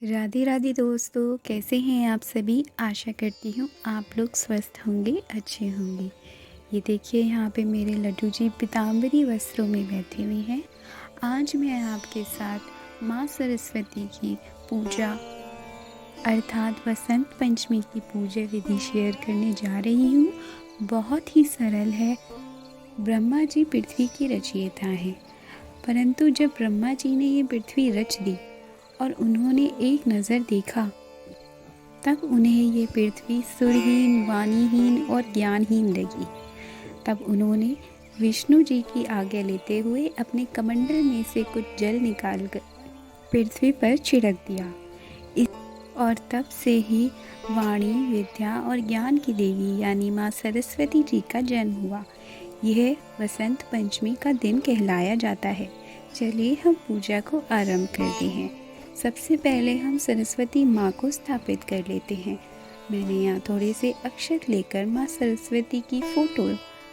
राधे राधे दोस्तों, कैसे हैं आप सभी। आशा करती हूँ आप लोग स्वस्थ होंगे, अच्छे होंगे। ये देखिए यहाँ पे मेरे लड्डू जी पीताम्बरी वस्त्रों में बैठे हुए हैं। आज मैं आपके साथ माँ सरस्वती की पूजा अर्थात वसंत पंचमी की पूजा विधि शेयर करने जा रही हूँ। बहुत ही सरल है। ब्रह्मा जी पृथ्वी की रचयिता हैं, परंतु जब ब्रह्मा जी ने ये पृथ्वी रच दी और उन्होंने एक नज़र देखा, तब उन्हें ये पृथ्वी सुरहीन, वाणीहीन और ज्ञानहीन लगी। तब उन्होंने विष्णु जी की आज्ञा लेते हुए अपने कमंडल में से कुछ जल निकालकर पृथ्वी पर छिड़क दिया। और तब से ही वाणी, विद्या और ज्ञान की देवी यानी माँ सरस्वती जी का जन्म हुआ। यह वसंत पंचमी का दिन कहलाया जाता है। चलिए हम पूजा को आरंभ करते हैं। सबसे पहले हम सरस्वती माँ को स्थापित कर लेते हैं। मैंने यहाँ थोड़े से अक्षत लेकर माँ सरस्वती की फ़ोटो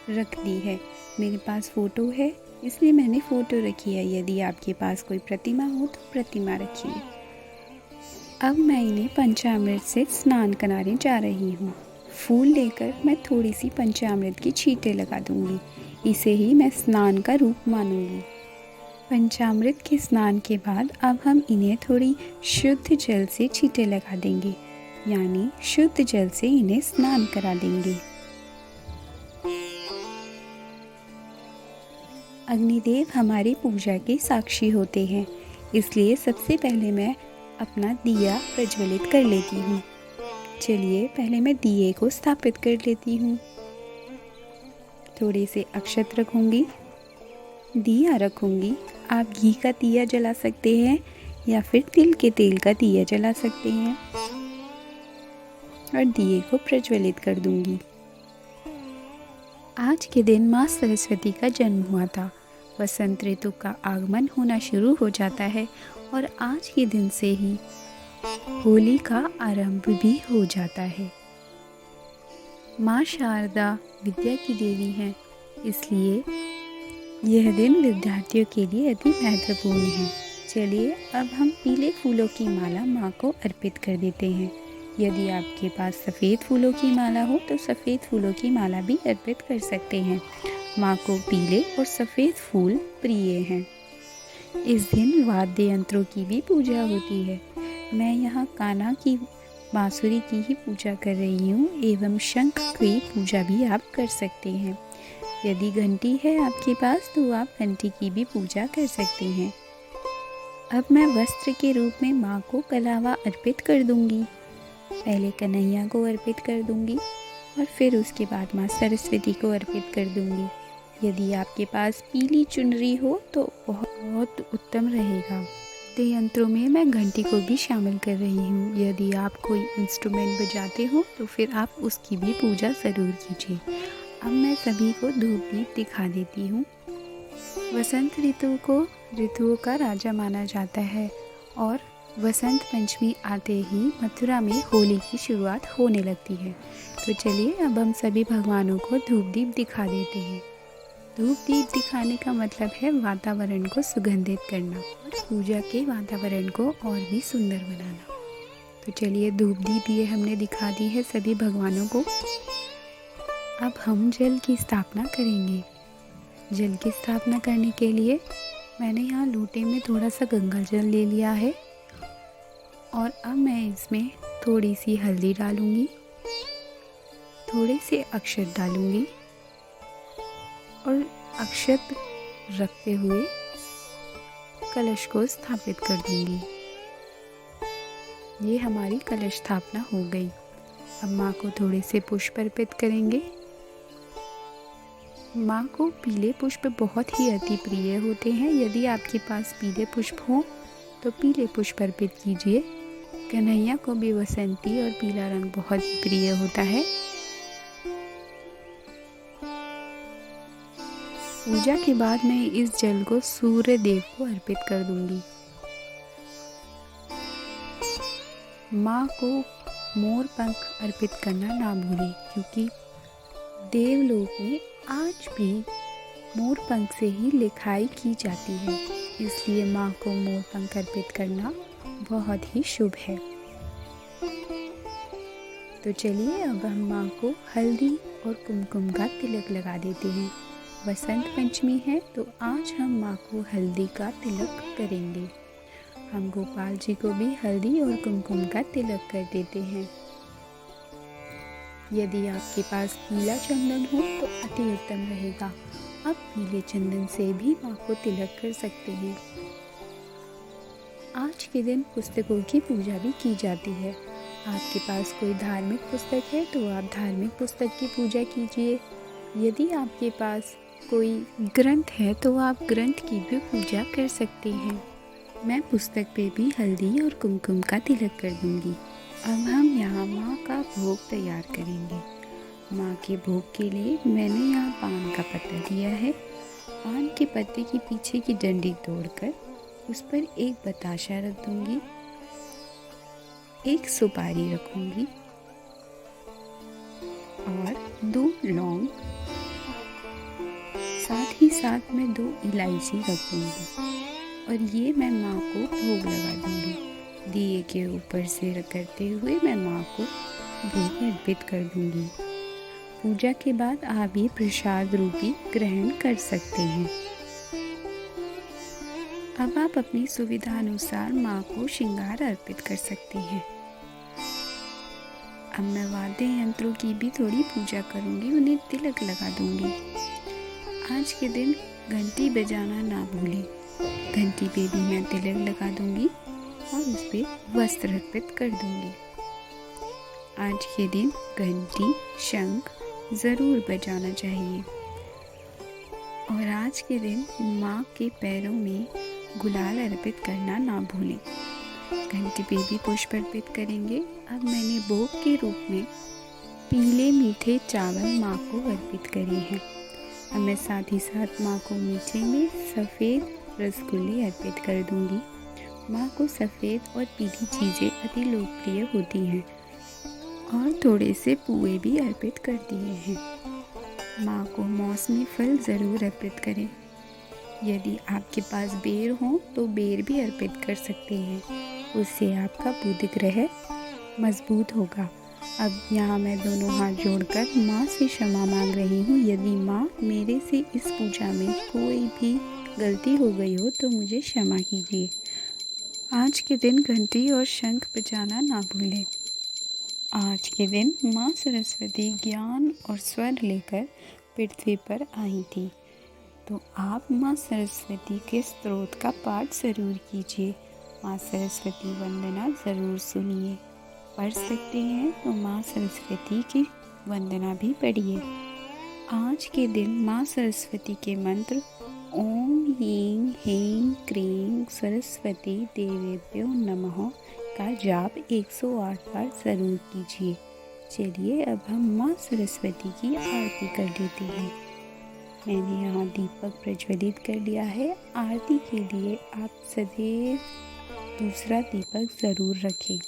रख दी है। मेरे पास फ़ोटो है इसलिए मैंने फ़ोटो रखी है। यदि आपके पास कोई प्रतिमा हो तो प्रतिमा रखिए। अब मैं इन्हें पंचामृत से स्नान कराने जा रही हूँ। फूल लेकर मैं थोड़ी सी पंचामृत की छींटे लगा दूँगी। इसे ही मैं स्नान का रूप मानूंगी। पंचामृत के स्नान के बाद अब हम इन्हें थोड़ी शुद्ध जल से छींटे लगा देंगे, यानी शुद्ध जल से इन्हें स्नान करा देंगे। अग्निदेव हमारी पूजा के साक्षी होते हैं, इसलिए सबसे पहले मैं अपना दिया प्रज्वलित कर लेती हूँ। चलिए पहले मैं दिए को स्थापित कर लेती हूँ। थोड़े से अक्षत रखूँगी, दिया रखूँगी। आप घी का दिया जला सकते हैं या फिर तिल के तेल का दिया जला सकते हैं और दिए को प्रज्वलित कर दूंगी। आज के दिन माँ सरस्वती का जन्म हुआ था। वसंत ऋतु का आगमन होना शुरू हो जाता है और आज के दिन से ही होली का आरंभ भी हो जाता है। माँ शारदा विद्या की देवी हैं, इसलिए यह दिन विद्यार्थियों के लिए अति महत्वपूर्ण है। चलिए अब हम पीले फूलों की माला माँ को अर्पित कर देते हैं। यदि आपके पास सफ़ेद फूलों की माला हो तो सफ़ेद फूलों की माला भी अर्पित कर सकते हैं। माँ को पीले और सफ़ेद फूल प्रिय हैं। इस दिन वाद्य यंत्रों की भी पूजा होती है। मैं यहाँ कान्हा की बांसुरी की ही पूजा कर रही हूँ एवं शंख की पूजा भी आप कर सकते हैं। यदि घंटी है आपके पास तो आप घंटी की भी पूजा कर सकते हैं। अब मैं वस्त्र के रूप में माँ को कलावा अर्पित कर दूंगी। पहले कन्हैया को अर्पित कर दूंगी और फिर उसके बाद माँ सरस्वती को अर्पित कर दूंगी। यदि आपके पास पीली चुनरी हो तो बहुत उत्तम रहेगा। यंत्रों में मैं घंटी को भी शामिल कर रही हूँ। यदि आप कोई इंस्ट्रूमेंट बजाते हो तो फिर आप उसकी भी पूजा ज़रूर कीजिए। अब मैं सभी को धूप दीप दिखा देती हूँ। वसंत ऋतु को ऋतुओं का राजा माना जाता है और वसंत पंचमी आते ही मथुरा में होली की शुरुआत होने लगती है। तो चलिए अब हम सभी भगवानों को धूप दीप दिखा देते हैं। धूप दीप दिखाने का मतलब है वातावरण को सुगंधित करना और पूजा के वातावरण को और भी सुंदर बनाना। तो चलिए धूप दीप ये हमने दिखा दी है सभी भगवानों को। अब हम जल की स्थापना करेंगे। जल की स्थापना करने के लिए मैंने यहाँ लोटे में थोड़ा सा गंगा जल ले लिया है और अब मैं इसमें थोड़ी सी हल्दी डालूँगी, थोड़े से अक्षत डालूँगी और अक्षत रखते हुए कलश को स्थापित कर दूँगी। ये हमारी कलश स्थापना हो गई। अब माँ को थोड़े से पुष्प अर्पित करेंगे। माँ को पीले पुष्प बहुत ही अति प्रिय होते हैं। यदि आपके पास पीले पुष्प हो तो पीले पुष्प अर्पित कीजिए। कन्हैया को भी वसंती और पीला रंग बहुत ही प्रिय होता है। पूजा के बाद मैं इस जल को सूर्य देव को अर्पित कर दूंगी। माँ को मोर पंख अर्पित करना ना भूलें, क्योंकि देवलोक में आज भी मोर पंख से ही लिखाई की जाती है, इसलिए माँ को मोर पंख अर्पित करना बहुत ही शुभ है। तो चलिए अब हम माँ को हल्दी और कुमकुम का तिलक लगा देते हैं। बसंत पंचमी है तो आज हम माँ को हल्दी का तिलक करेंगे। हम गोपाल जी को भी हल्दी और कुमकुम का तिलक कर देते हैं। यदि आपके पास पीला चंदन हो तो अति उत्तम रहेगा। आप पीले चंदन से भी माँ को तिलक कर सकते हैं। आज के दिन पुस्तकों की पूजा भी की जाती है। आपके पास कोई धार्मिक पुस्तक है तो आप धार्मिक पुस्तक की पूजा कीजिए। यदि आपके पास कोई ग्रंथ है तो आप ग्रंथ की भी पूजा कर सकते हैं। मैं पुस्तक पे भी हल्दी और कुमकुम का तिलक कर दूंगी। अब हम यहाँ माँ का भोग तैयार करेंगे। माँ के भोग के लिए मैंने यहाँ पान का पत्ता लिया है। पान के पत्ते की पीछे की डंडी तोड़कर उस पर एक बताशा रख दूंगी, एक सुपारी रखूंगी और 2 लौंग, साथ ही साथ में 2 इलायची रख दूंगी और ये मैं माँ को भोग लगा दूंगी। दिए के ऊपर से करते हुए मैं माँ को भोग अर्पित कर दूंगी। पूजा के बाद आप ये प्रसाद रूपी ग्रहण कर सकते हैं। अब आप अपनी सुविधा अनुसार माँ को श्रृंगार अर्पित कर सकते हैं। अब मैं वाद्य यंत्रों की भी थोड़ी पूजा करूँगी, उन्हें तिलक लगा दूँगी। आज के दिन घंटी बजाना ना भूलें। घंटी पे भी मैं तिलक लगा दूँगी और उस पर वस्त्र अर्पित कर दूँगी। आज के दिन घंटी, शंख ज़रूर बजाना चाहिए। और आज के दिन माँ के पैरों में गुलाल अर्पित करना ना भूलें। घंटी पे भी पुष्प अर्पित करेंगे। अब मैंने भोग के रूप में पीले मीठे चावल माँ को अर्पित करे हैं। अब मैं साथ ही साथ माँ को मीठे में सफ़ेद रसगुल्ले अर्पित कर दूंगी। माँ को सफ़ेद और पीली चीज़ें अति लोकप्रिय होती हैं और थोड़े से पुए भी अर्पित कर दिए हैं। माँ को मौसमी फल ज़रूर अर्पित करें। यदि आपके पास बेर हो तो बेर भी अर्पित कर सकते हैं, उससे आपका बुध ग्रह मजबूत होगा। अब यहाँ मैं दोनों हाथ जोड़कर माँ से क्षमा मांग रही हूँ। यदि माँ मेरे से इस पूजा में कोई भी गलती हो गई हो तो मुझे क्षमा कीजिए। आज के दिन घंटी और शंख बजाना ना भूलें। आज के दिन माँ सरस्वती ज्ञान और स्वर लेकर पृथ्वी पर आई थी, तो आप माँ सरस्वती के स्तोत्र का पाठ ज़रूर कीजिए। माँ सरस्वती वंदना ज़रूर सुनिए। पढ़ सकते हैं तो माँ सरस्वती की वंदना भी पढ़िए। आज के दिन माँ सरस्वती के मंत्र ओम ह्रीं ह्रीं क्रीं सरस्वती देवेभ्यो नमः का जाप 108 बार ज़रूर कीजिए। चलिए अब हम माँ सरस्वती की आरती कर लेते हैं। मैंने यहाँ दीपक प्रज्वलित कर लिया है। आरती के लिए आप सदैव दूसरा दीपक ज़रूर रखें।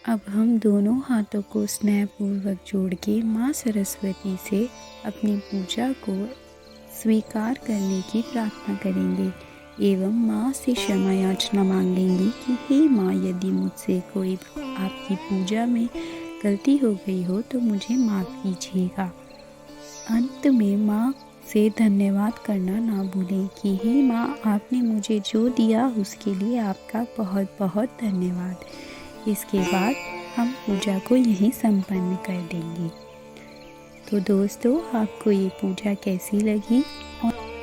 अब हम दोनों हाथों को स्नेहपूर्वक जोड़ के माँ सरस्वती से अपनी पूजा को स्वीकार करने की प्रार्थना करेंगे एवं माँ से क्षमा याचना मांगेंगे कि हे माँ, यदि मुझसे कोई आपकी पूजा में गलती हो गई हो तो मुझे माफ़ कीजिएगा। अंत में माँ से धन्यवाद करना ना भूलें कि हे माँ, आपने मुझे जो दिया उसके लिए आपका बहुत बहुत धन्यवाद। इसके बाद हम पूजा को यहीं संपन्न कर देंगे। तो दोस्तों, आपको ये पूजा कैसी लगी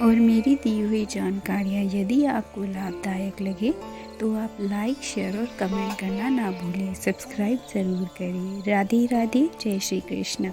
और मेरी दी हुई जानकारियाँ यदि आपको लाभदायक लगे तो आप लाइक, शेयर और कमेंट करना ना भूलें। सब्सक्राइब ज़रूर करें। राधे राधे, जय श्री कृष्ण।